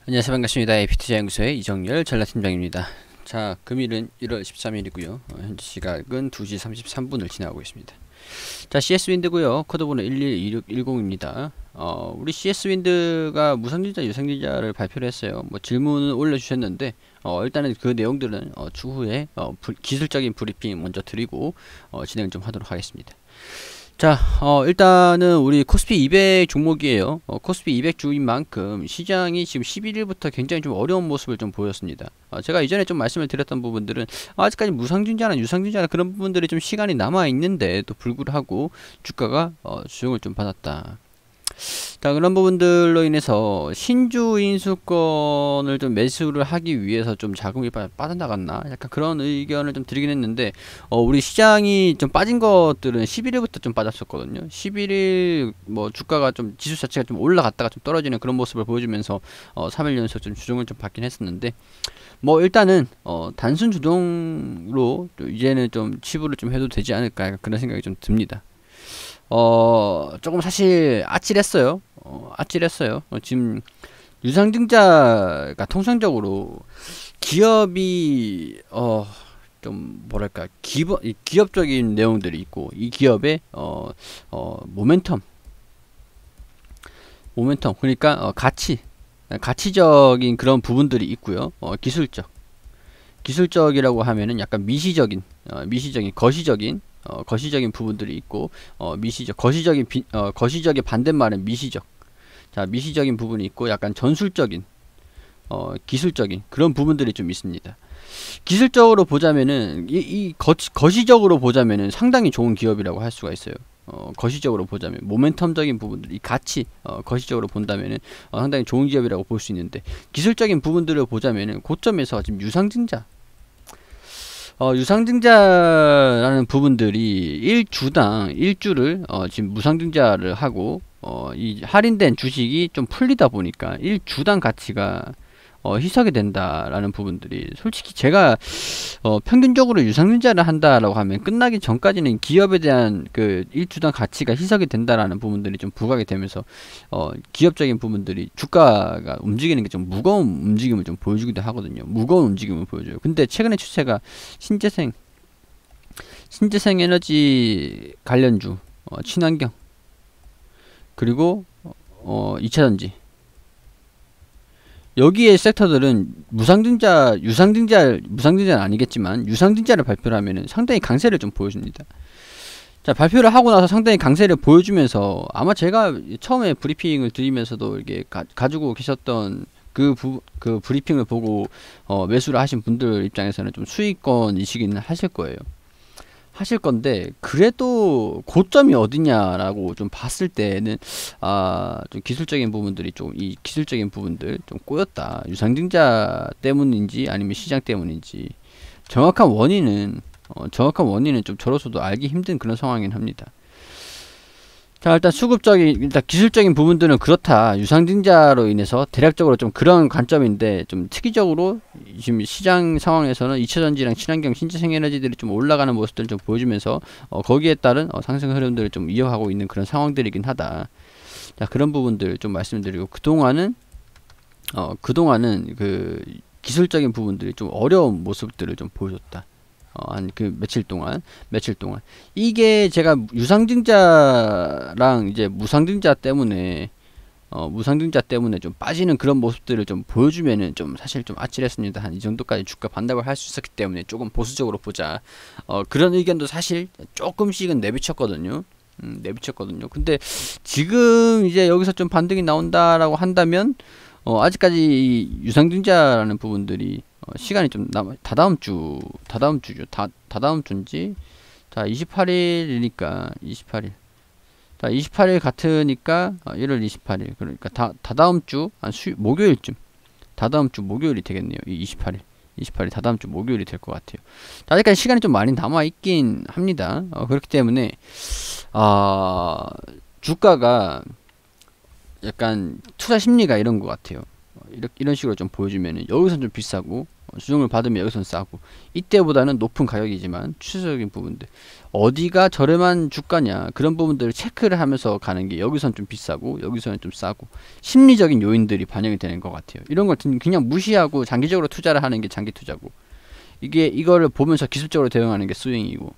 안녕하세요. 반갑습니다. AP투자연구소의 이정열 전략팀장입니다. 자, 금일은 1월 13일이고요. 현재 시각은 2시 33분을 지나고 있습니다. 자, CS윈드고요. 코드번호 112610입니다. 우리 CS윈드가 무상증자, 유상증자를 발표를 했어요. 뭐 질문을 올려주셨는데 일단은 그 내용들은 추후에 기술적인 브리핑 먼저 드리고 진행을 좀 하도록 하겠습니다. 자, 일단은 우리 코스피 200 종목이에요. 코스피 200 주인 만큼 시장이 지금 11일부터 굉장히 좀 어려운 모습을 좀 보였습니다. 제가 이전에 좀 말씀을 드렸던 부분들은 아직까지 무상증자나 유상증자나 그런 부분들이 좀 시간이 남아 있는데도 불구하고 주가가 수용을 좀 받았다. 자, 그런 부분들로 인해서 신주 인수권을 좀 매수를 하기 위해서 좀 자금이 빠져나갔나? 약간 그런 의견을 좀 드리긴 했는데, 우리 시장이 좀 빠진 것들은 11일부터 좀 빠졌었거든요. 11일 뭐 주가가 좀 지수 자체가 좀 올라갔다가 좀 떨어지는 그런 모습을 보여주면서 3일 연속 좀 주종을 좀 받긴 했었는데, 뭐 일단은 단순 주종으로 이제는 좀 치부를 좀 해도 되지 않을까 그런 생각이 좀 듭니다. 조금 사실 아찔했어요. 아찔했어요. 지금 유상증자가 통상적으로 기업이 좀 뭐랄까 기업적인 내용들이 있고 이 기업의 모멘텀 그러니까 가치적인 그런 부분들이 있고요. 기술적이라고 하면은 약간 미시적인 거시적인 부분들이 있고 거시적의 반대말은 미시적. 자, 미시적인 부분이 있고 약간 전술적인 기술적인 그런 부분들이 좀 있습니다. 기술적으로 보자면은 거시적으로 보자면은 상당히 좋은 기업이라고 할 수가 있어요. 거시적으로 보자면 모멘텀적인 부분들 이 가치 거시적으로 본다면은 상당히 좋은 기업이라고 볼 수 있는데 기술적인 부분들을 보자면은 고점에서 지금 유상증자라는 부분들이 일주를 지금 무상증자를 하고 이 할인된 주식이 좀 풀리다 보니까 일주당 가치가 희석이 된다라는 부분들이 솔직히 제가 평균적으로 유상증자를 한다라고 하면 끝나기 전까지는 기업에 대한 그 일주당 가치가 희석이 된다라는 부분들이 좀 부각이 되면서 기업적인 부분들이 주가가 움직이는 게 좀 무거운 움직임을 좀 보여주기도 하거든요. 무거운 움직임을 보여줘요. 근데 최근의 추세가 신재생 에너지 관련주, 친환경 그리고 2차전지 여기에 섹터들은 무상증자는 아니겠지만 유상증자를 발표를 하면은 상당히 강세를 좀 보여줍니다. 자, 발표를 하고 나서 상당히 강세를 보여주면서 아마 제가 처음에 브리핑을 드리면서도 이렇게 가지고 계셨던 그 브리핑을 보고 매수를 하신 분들 입장에서는 좀 수익권 인식은 하실 거예요. 하실 건데 그래도 고점이 어디냐라고 좀 봤을 때는 좀 기술적인 부분들이 이 기술적인 부분들 좀 꼬였다. 유상증자 때문인지 아니면 시장 때문인지 정확한 원인은 좀 저로서도 알기 힘든 그런 상황이긴 합니다. 자, 일단 기술적인 부분들은 그렇다. 유상증자로 인해서 대략적으로 좀 그런 관점인데 좀 특이적으로 지금 시장 상황에서는 2차전지랑 친환경 신재생에너지들이 좀 올라가는 모습들을 좀 보여주면서 거기에 따른 상승 흐름들을 좀 이어가고 있는 그런 상황들이긴 하다. 자, 그런 부분들 좀 말씀드리고 그동안은 그 기술적인 부분들이 좀 어려운 모습들을 좀 보여줬다. 한 그 며칠 동안 이게 제가 유상증자랑 이제 무상증자 때문에 좀 빠지는 그런 모습들을 좀 보여주면은 좀 사실 좀 아찔했습니다. 한 이 정도까지 주가 반등을 할 수 있었기 때문에 조금 보수적으로 보자. 그런 의견도 사실 조금씩은 내비쳤거든요. 근데 지금 이제 여기서 좀 반등이 나온다라고 한다면 아직까지 유상증자라는 부분들이 시간이 좀 다다음 주인지 자 28일이니까 28일 자 28일 같으니까 1월 28일 그러니까 다다음 주 다다음 주 목요일이 되겠네요. 이 28일 다다음 주 목요일이 될 것 같아요. 아직까지 시간이 좀 많이 남아 있긴 합니다. 그렇기 때문에 주가가 약간 투자 심리가 이런 것 같아요. 이런 식으로 좀 보여주면은 여기선 좀 비싸고 조정을 받으면 여기서는 싸고, 이때보다는 높은 가격이지만 추세적인 부분들, 어디가 저렴한 주가냐, 그런 부분들을 체크를 하면서 가는 게 여기서는 좀 비싸고 여기서는 좀 싸고, 심리적인 요인들이 반영이 되는 것 같아요. 이런 걸 그냥 무시하고 장기적으로 투자를 하는 게 장기 투자고, 이거를 보면서 기술적으로 대응하는 게 스윙이고,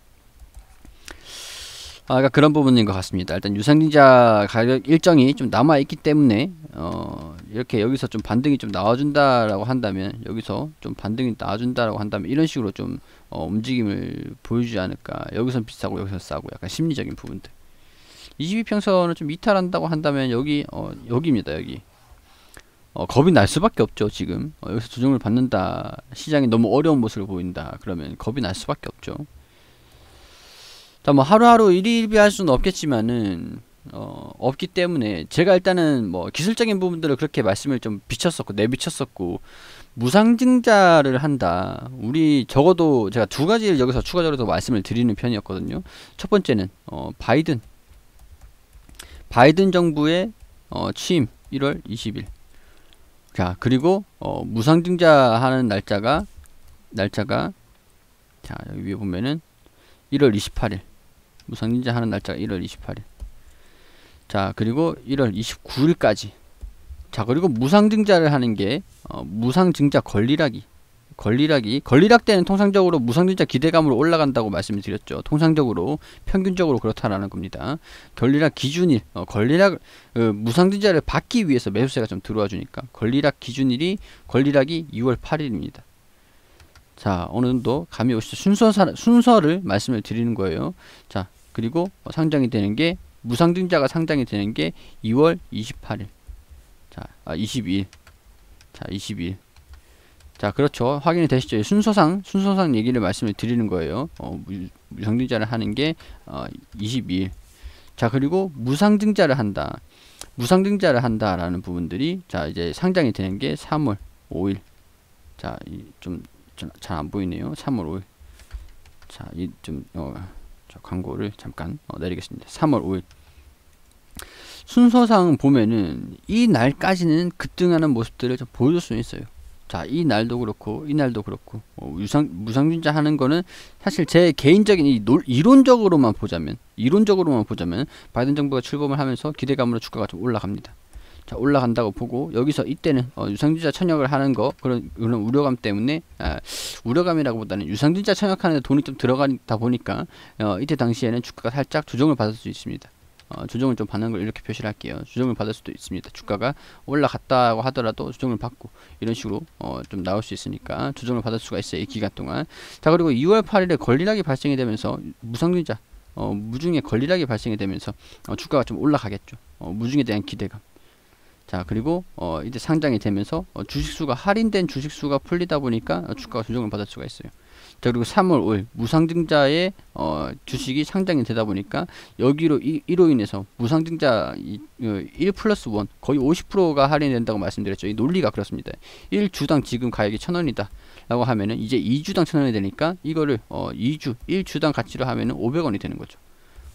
그러니까 그런 부분인 것 같습니다. 일단 유상증자 가격 일정이 좀 남아 있기 때문에 이렇게 여기서 좀 반등이 좀 나와준다라고 한다면, 여기서 좀 반등이 나와준다라고 한다면 이런 식으로 좀 움직임을 보여주지 않을까. 여기선 비싸고 여기서 싸고, 약간 심리적인 부분들. 22평선을 좀 이탈한다고 한다면 여기입니다. 여기 겁이 날 수밖에 없죠. 지금 여기서 조정을 받는다, 시장이 너무 어려운 모습을 보인다, 그러면 겁이 날 수밖에 없죠. 자, 뭐 하루하루 일희일비할 수는 없겠지만은 없기 때문에 제가 일단은 뭐 기술적인 부분들을 그렇게 말씀을 좀 내비쳤었고, 무상증자를 한다, 우리 적어도 제가 두 가지를 여기서 추가적으로 더 말씀을 드리는 편이었거든요. 첫 번째는 바이든 정부의 취임 1월 20일. 자, 그리고 무상증자하는 날짜가 자, 여기 위에 보면은 1월 28일. 무상증자 하는 날짜가 1월 28일. 자, 그리고 1월 29일까지. 자, 그리고 무상증자를 하는 게 무상증자 권리락이 때는 통상적으로 무상증자 기대감으로 올라간다고 말씀을 드렸죠. 통상적으로 평균적으로 그렇다라는 겁니다. 권리락 기준일, 무상증자를 받기 위해서 매수세가 좀 들어와 주니까 권리락이 2월 8일입니다. 자, 어느 정도 감이 오시죠. 순서를 말씀을 드리는 거예요. 자, 그리고 상장이 되는 게, 무상증자가 상장이 되는 게 2월 28일. 자, 22일. 자, 22일. 자, 그렇죠. 확인이 되시죠? 순서상 얘기를 말씀을 드리는 거예요. 무상증자를 하는 게 22일. 자, 그리고 무상증자를 한다라는 부분들이, 자, 이제 상장이 되는 게 3월 5일. 자, 좀 잘 안 보이네요. 3월 5일. 자, 저 광고를 잠깐 내리겠습니다. 3월 5일. 순서상 보면은 이 날까지는 급등하는 모습들을 좀 보여줄 수 있어요. 자, 이 날도 그렇고 이 날도 그렇고, 무상증자 하는 거는 사실 제 개인적인 이론적으로만 보자면 바이든 정부가 출범을 하면서 기대감으로 주가가 좀 올라갑니다. 자, 올라간다고 보고, 여기서 이때는 유상증자 천역을 하는 거, 그런 우려감 때문에, 우려감이라고보다는 유상증자 천역하는 데 돈이 좀 들어가다 보니까 이때 당시에는 주가가 살짝 조정을 받을 수 있습니다. 조정을 좀 받는 걸 이렇게 표시를 할게요. 조정을 받을 수도 있습니다. 주가가 올라갔다고 하더라도 조정을 받고, 이런 식으로 좀 나올 수 있으니까 조정을 받을 수가 있어요, 이 기간 동안. 자, 그리고 2월 8일에 권리락이 발생이 되면서 무상증자 무중에 권리락이 발생이 되면서 주가가 좀 올라가겠죠. 무중에 대한 기대감. 자, 그리고 이제 상장이 되면서 주식수가, 할인된 주식수가 풀리다 보니까 주가가 조정을 받을 수가 있어요. 자, 그리고 3월 5일 무상증자의 주식이 상장이 되다 보니까 여기로 이로 인해서 무상증자 1 플러스 1 거의 50%가 할인된다고 말씀드렸죠. 이 논리가 그렇습니다. 1주당 지금 가격이 1000원이다 라고 하면은 이제 2주당 1000원이 되니까 이거를 1주당 가치로 하면은 500원이 되는 거죠.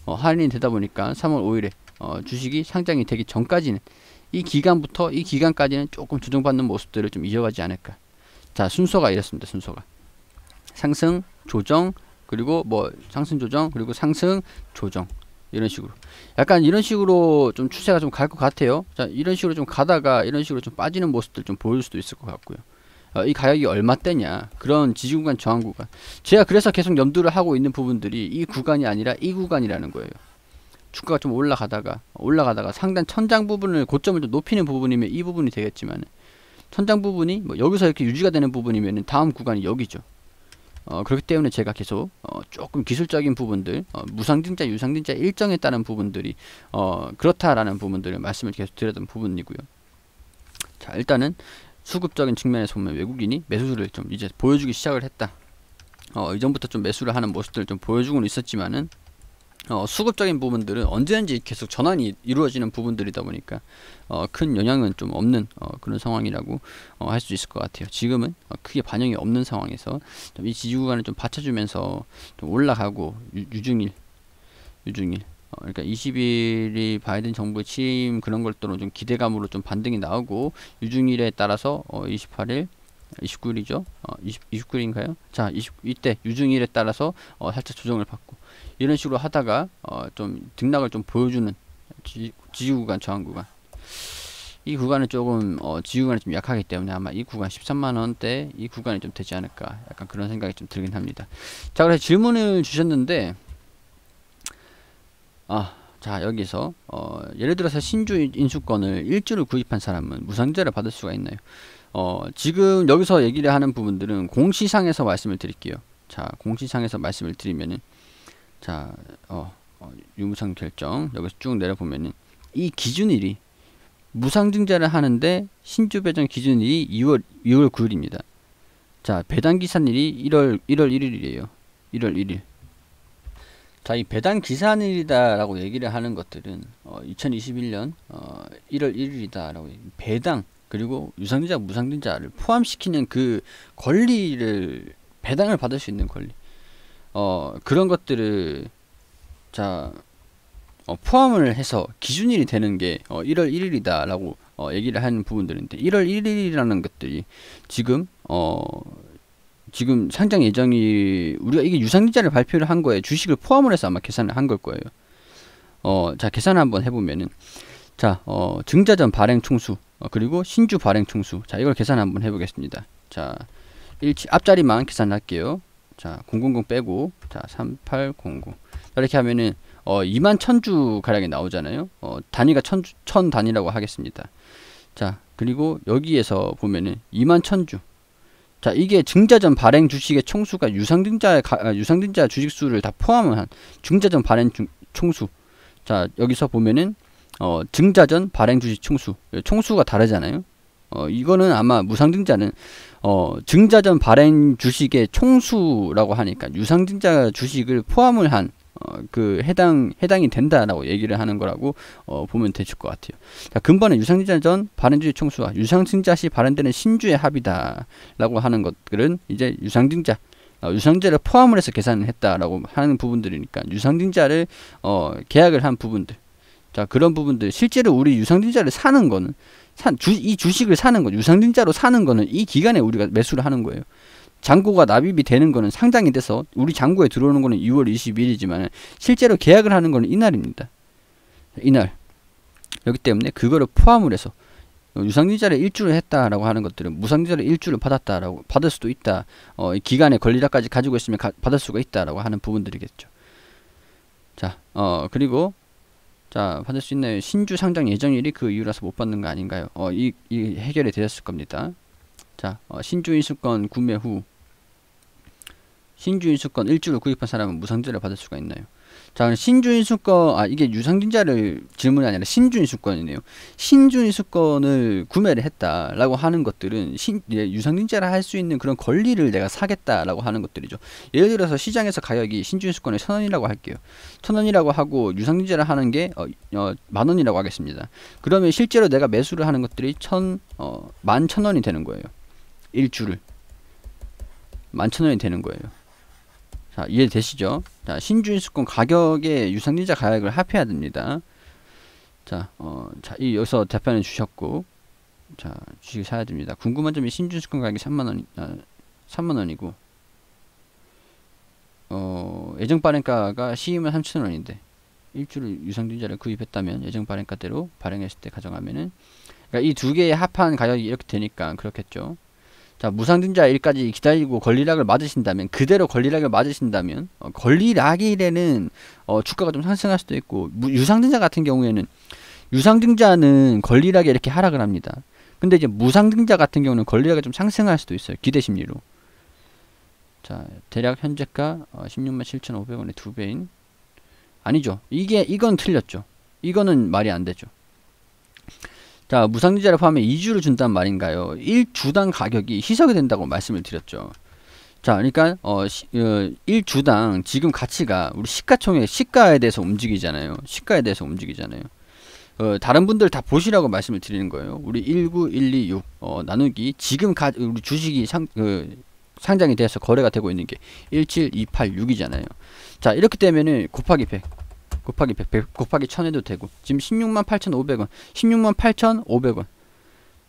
할인이 되다 보니까 3월 5일에 주식이 상장이 되기 전까지는, 이 기간까지는 조금 조정받는 모습들을 좀 이어가지 않을까. 자, 순서가 이렇습니다. 순서가 상승, 조정, 그리고 상승, 조정, 그리고 상승, 조정, 이런 식으로, 약간 이런 식으로 좀 추세가 좀 갈 것 같아요. 자, 이런 식으로 좀 가다가 이런 식으로 좀 빠지는 모습들 좀 보일 수도 있을 것 같고요. 이 가격이 얼마대냐, 그런 지지구간, 저항구간, 제가 그래서 계속 염두를 하고 있는 부분들이 이 구간이 아니라 이 구간이라는 거예요. 주가가 좀 올라가다가 상단 천장 부분을, 고점을 좀 높이는 부분이면 이 부분이 되겠지만, 천장 부분이 여기서 이렇게 유지가 되는 부분이면 다음 구간이 여기죠. 그렇기 때문에 제가 계속 조금 기술적인 부분들, 무상증자, 유상증자 일정에 따른 부분들이 그렇다라는 부분들을 말씀을 계속 드렸던 부분이고요. 자, 일단은 수급적인 측면에서 보면 외국인이 매수를 좀 이제 보여주기 시작을 했다. 이전부터 좀 매수를 하는 모습들을 좀 보여주고는 있었지만은, 수급적인 부분들은 언제든지 계속 전환이 이루어지는 부분들이다 보니까 큰 영향은 좀 없는 그런 상황이라고 할 수 있을 것 같아요. 지금은 크게 반영이 없는 상황에서 좀 이 지지구간을 좀 받쳐주면서 좀 올라가고, 유중일 그러니까 20일이 바이든 정부의 취임, 그런 것들은 좀 기대감으로 좀 반등이 나오고, 유중일에 따라서 28일, 29일이죠. 29일인가요? 자, 이때 유증일에 따라서 살짝 조정을 받고 이런 식으로 하다가 좀 등락을 좀 보여주는 지지 구간, 저항 구간. 이 구간은 조금 지지 구간이 좀 약하기 때문에 아마 이 구간 13만원대 이 구간이 좀 되지 않을까, 약간 그런 생각이 좀 들긴 합니다. 자, 그래서 질문을 주셨는데 자, 여기서 예를 들어서 신주 인수권을 1주를 구입한 사람은 무상증자를 받을 수가 있나요? 지금 여기서 얘기를 하는 부분들은 공시상에서 말씀을 드릴게요. 자, 공시상에서 말씀을 드리면은, 자, 유무상 결정 여기서 쭉 내려보면은 이 기준일이 무상증자를 하는데 신주 배정 기준일이 2월 9일입니다. 자, 배당 기산일이 1월 1일이에요. 1월 1일. 자, 이 배당 기산일이다라고 얘기를 하는 것들은 2021년 1월 1일이다라고 배당 그리고 유상증자, 무상증자를 포함시키는 그 권리를, 배당을 받을 수 있는 권리, 그런 것들을 자 포함을 해서 기준일이 되는 게 1월 1일이다 라고 얘기를 하는 부분들인데, 1월 1일이라는 것들이 지금 상장 예정이, 우리가 이게 유상증자를 발표를 한 거에 주식을 포함을 해서 아마 계산을 한 걸 거예요. 자, 계산을 한번 해보면은, 자, 증자전 발행 총수, 그리고 신주 발행 총수. 자, 이걸 계산 한번 해보겠습니다. 자, 앞자리만 계산할게요. 자, 000 빼고, 자, 3800. 이렇게 하면은 2만 1000주 가량이 나오잖아요. 단위가 1000 단위라고 하겠습니다. 자, 그리고 여기에서 보면은 2만 1000주. 자, 이게 증자전 발행 주식의 총수가 유상증자 주식수를 다 포함을 한 증자전 발행 총수. 자, 여기서 보면은 증자전 발행 주식 총수가 다르잖아요. 이거는 아마 무상증자는 증자전 발행 주식의 총수라고 하니까 유상증자 주식을 포함을 한 그 해당이 된다라고 얘기를 하는 거라고 보면 되실 것 같아요. 자, 근본은 유상증자 전 발행주식 총수와 유상증자 시 발행되는 신주의 합이다라고 하는 것들은 이제 유상증자를 포함을 해서 계산을 했다라고 하는 부분들이니까, 유상증자를 계약을 한 부분들, 자, 그런 부분들, 실제로 우리 유상증자를 사는 거는 이 주식을 사는 거, 유상증자로 사는 거는 이 기간에 우리가 매수를 하는 거예요. 잔고가 납입이 되는 거는, 상장이 돼서 우리 잔고에 들어오는 거는 2월 20일이지만 실제로 계약을 하는 거는 이날입니다. 이날. 여기 때문에 그거를 포함을 해서 유상증자를 1주를 했다라고 하는 것들은 무상증자를 1주를 받을 수도 있다. 기간의 권리라까지 가지고 있으면 받을 수가 있다라고 하는 부분들이겠죠. 자, 그리고 자, 받을 수 있나요? 신주 상장 예정일이 그 이유라서 못 받는 거 아닌가요? 이 해결이 되었을 겁니다. 자, 신주 인수권 구매 후 신주 인수권 1주를 구입한 사람은 무상증자를 받을 수가 있나요? 자, 신주 인수권, 이게 유상증자를 질문이 아니라 신주 인수권이네요. 신주 인수권을 구매를 했다라고 하는 것들은 유상증자를 할 수 있는 그런 권리를 내가 사겠다라고 하는 것들이죠. 예를 들어서 시장에서 가격이 신주 인수권에 1000원이라고 할게요. 1000원이라고 하고 유상증자를 하는 게 10,000원이라고 하겠습니다. 그러면 실제로 내가 매수를 하는 것들이 11,000원이 되는 거예요. 1주를 11,000원이 되는 거예요. 자, 이해되시죠? 자, 신주 인수권 가격에 유상증자 가격을 합해야 됩니다. 자, 여기서 답변을 주셨고, 자, 주식 사야 됩니다. 궁금한 점이 신주 인수권 가격이 3만원이고, 예정 발행가가 시임은 3,000원인데, 1주를 유상증자를 구입했다면 예정 발행가대로 발행했을 때 가정하면은, 그러니까 이 두 개의 합한 가격이 이렇게 되니까 그렇겠죠. 자, 무상증자일까지 기다리고 권리락을 맞으신다면, 그대로 권리락을 맞으신다면, 권리락일에는 주가가 좀 상승할 수도 있고, 유상증자 같은 경우에는, 유상증자는 권리락에 이렇게 하락을 합니다. 근데 이제 무상증자 같은 경우는 권리락이 좀 상승할 수도 있어요. 기대심리로. 자, 대략 현재가 167,500원의 2배인, 아니죠. 이건 틀렸죠. 이거는 말이 안 되죠. 자, 무상증자를 포함해 2주를 준단 말인가요? 1주당 가격이 희석이 된다고 말씀을 드렸죠. 자, 그러니까 1주당 지금 가치가 우리 시가에 대해서 움직이잖아요. 다른 분들 다 보시라고 말씀을 드리는 거예요. 우리 19126 나누기 지금 우리 주식이 상장이 돼서 거래가 되고 있는 게 17286이잖아요. 자, 이렇게 되면은 곱하기 100 곱하기 1000 해도 되고, 지금 168,500원 168,500원.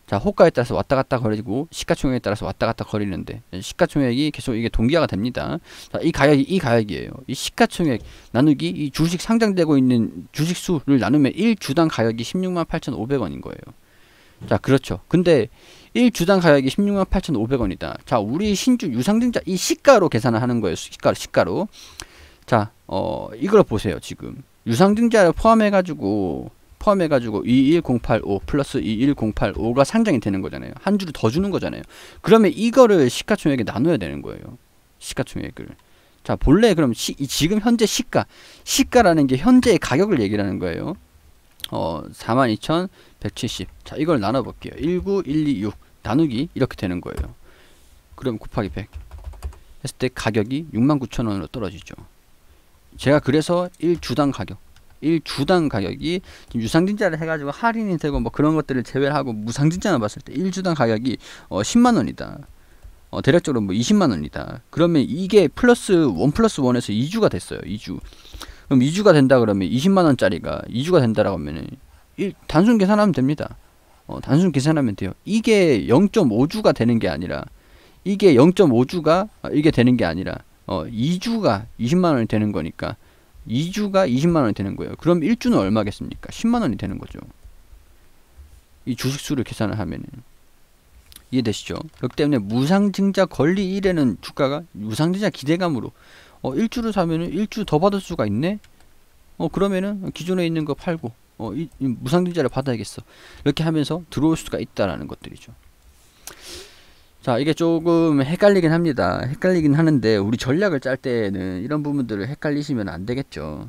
자, 호가에 따라서 왔다 갔다 거리고 시가총액에 따라서 왔다 갔다 거리는데 시가총액이 계속 이게 동기화가 됩니다. 자, 이 가격이에요. 이 시가총액 나누기 이 주식 상장되고 있는 주식 수를 나누면 1주당 가격이 168,500원인 거예요. 자, 그렇죠. 근데 1주당 가격이 168,500원이다. 자, 우리 신주 유상증자 이 시가로 계산을 하는 거예요. 시가로. 자, 이걸 보세요. 지금 유상증자를 포함해가지고 21085 플러스 21085가 상장이 되는 거잖아요. 한 주를 더 주는 거잖아요. 그러면 이거를 시가총액에 나눠야 되는 거예요. 시가총액을. 자, 본래 그럼 지금 현재 시가라는 게 현재의 가격을 얘기하는 거예요. 42,170. 자, 이걸 나눠 볼게요. 19126 나누기 이렇게 되는 거예요. 그럼 곱하기 100 했을 때 가격이 69,000원으로 떨어지죠. 제가 그래서 1주당 가격이 유상증자를 해가지고 할인이 되고 뭐 그런 것들을 제외하고 무상증자만 봤을 때 1주당 가격이 10만원이다. 대략적으로 뭐 20만원이다. 그러면 이게 플러스 1+1에서 2주가 됐어요. 2주. 그럼 2주가 된다 그러면 20만원짜리가 2주가 된다라고 하면은 단순 계산하면 됩니다. 단순 계산하면 돼요. 이게 0.5주가 되는 게 아니라 이게 0.5주가 이게 되는 게 아니라 2주가 20만원이 되는 거니까 2주가 20만원이 되는 거예요. 그럼 1주는 얼마겠습니까? 10만원이 되는 거죠. 이 주식수를 계산을 하면은. 이해되시죠? 그렇기 때문에 무상증자 권리 1에는 주가가 무상증자 기대감으로 1주를 사면은 1주 더 받을 수가 있네? 그러면은 기존에 있는 거 팔고 이 무상증자를 받아야겠어. 이렇게 하면서 들어올 수가 있다라는 것들이죠. 자, 이게 조금 헷갈리긴 합니다. 헷갈리긴 하는데 우리 전략을 짤 때는 이런 부분들을 헷갈리시면 안 되겠죠.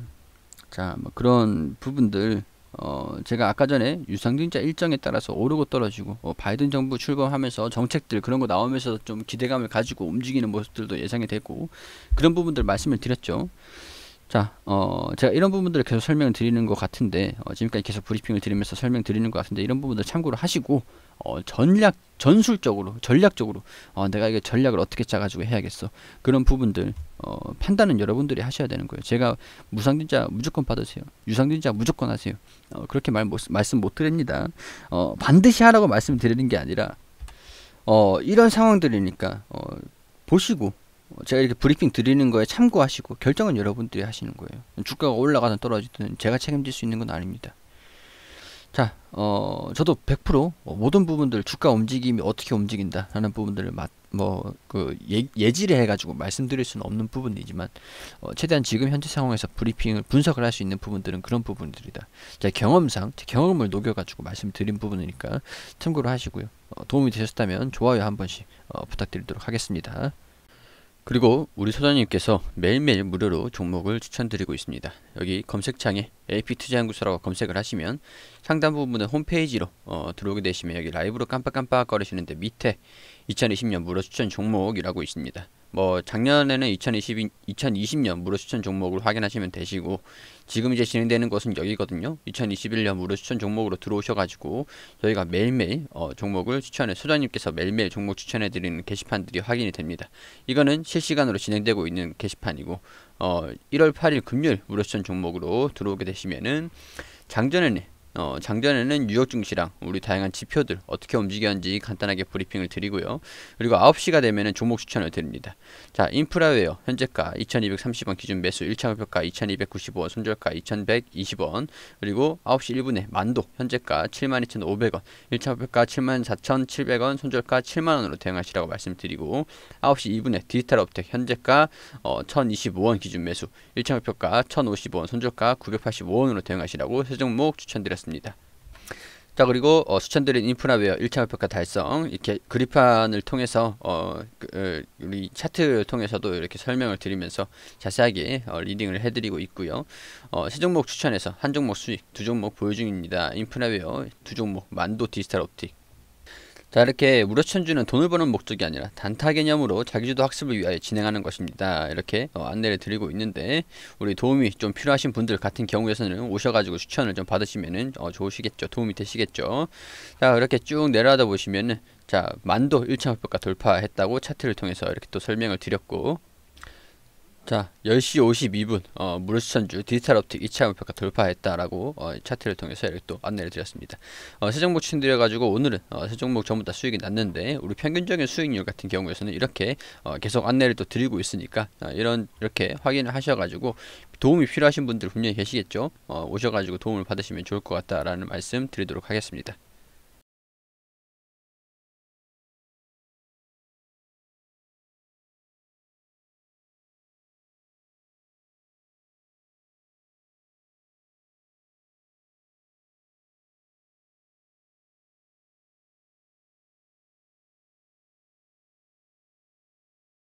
자, 뭐 그런 부분들 제가 아까 전에 유상증자 일정에 따라서 오르고 떨어지고 바이든 정부 출범하면서 정책들 그런 거 나오면서 좀 기대감을 가지고 움직이는 모습들도 예상이 되고 그런 부분들 말씀을 드렸죠. 자, 제가 이런 부분들을 계속 설명을 드리는 것 같은데 지금까지 계속 브리핑을 드리면서 설명드리는 것 같은데 이런 부분들 참고를 하시고 전략적으로 내가 이게 전략을 어떻게 짜가지고 해야겠어. 그런 부분들 판단은 여러분들이 하셔야 되는 거예요. 제가 무상증자 무조건 받으세요. 유상증자 무조건 하세요. 그렇게 말씀 못 드립니다. 반드시 하라고 말씀드리는 게 아니라 이런 상황들이니까 보시고 제가 이렇게 브리핑 드리는 거에 참고하시고 결정은 여러분들이 하시는 거예요. 주가가 올라가든 떨어지든 제가 책임질 수 있는 건 아닙니다. 자, 저도 100% 모든 부분들 주가 움직임이 어떻게 움직인다 라는 부분들을 예지를 해가지고 말씀드릴 수는 없는 부분이지만 최대한 지금 현재 상황에서 브리핑을 분석을 할 수 있는 부분들은 그런 부분들이다. 제 경험상 제 경험을 녹여가지고 말씀드린 부분이니까 참고로 하시고요. 도움이 되셨다면 좋아요 한 번씩 부탁드리도록 하겠습니다. 그리고 우리 소장님께서 매일매일 무료로 종목을 추천드리고 있습니다. 여기 검색창에 AP투자연구소라고 검색을 하시면 상단 부분에 홈페이지로 들어오게 되시면 여기 라이브로 깜빡깜빡 거리시는데 밑에 2020년 무료 추천 종목이라고 있습니다. 뭐 작년에는 2020년 무료 추천 종목을 확인하시면 되시고 지금 이제 진행되는 것은 여기거든요. 2021년 무료 추천 종목으로 들어오셔가지고 저희가 매일매일 종목을 소장님께서 매일매일 종목 추천해드리는 게시판들이 확인이 됩니다. 이거는 실시간으로 진행되고 있는 게시판이고 1월 8일 금요일 무료 추천 종목으로 들어오게 되시면은 장전에는 뉴욕 증시랑 우리 다양한 지표들 어떻게 움직였는지 간단하게 브리핑을 드리고요. 그리고 9시가 되면은 종목 추천을 드립니다. 자, 인프라웨어 현재가 2230원 기준 매수 1차 목표가 2295원 손절가 2120원 그리고 9시 1분에 만도 현재가 72,500원 1차 목표가 74,700원 손절가 7만원으로 대응하시라고 말씀드리고 9시 2분에 디지털업텍 현재가 1025원 기준 매수 1차 목표가 1050원 손절가 985원으로 대응하시라고 세 종목 추천드렸습니다. 자, 그리고 추천드린 인프라웨어 1차 목표가 달성 이렇게 그래프판을 통해서 우리 차트를 통해서도 이렇게 설명을 드리면서 자세하게 리딩을 해드리고 있고요. 세 종목 추천해서 한 종목 수익 두 종목 보유 중입니다. 인프라웨어 두 종목 만도 디지털옵틱. 자, 이렇게 무료 추천주는 돈을 버는 목적이 아니라 단타 개념으로 자기주도 학습을 위하여 진행하는 것입니다. 이렇게 안내를 드리고 있는데 우리 도움이 좀 필요하신 분들 같은 경우에서는 오셔가지고 추천을 좀 받으시면은 좋으시겠죠. 도움이 되시겠죠. 자, 이렇게 쭉 내려가다 보시면은 자, 만도 1차 목표가 돌파했다고 차트를 통해서 이렇게 또 설명을 드렸고 자, 10시 52분 무료 추천주 디지털옵틱 2차 목표가 돌파했다라고 차트를 통해서 이렇게 또 안내를 드렸습니다. 세 종목 추천드려가지고 오늘은 세 종목 전부 다 수익이 났는데 우리 평균적인 수익률 같은 경우에서는 이렇게 계속 안내를 또 드리고 있으니까 이렇게 확인을 하셔가지고 도움이 필요하신 분들 분명히 계시겠죠. 오셔가지고 도움을 받으시면 좋을 것 같다라는 말씀 드리도록 하겠습니다.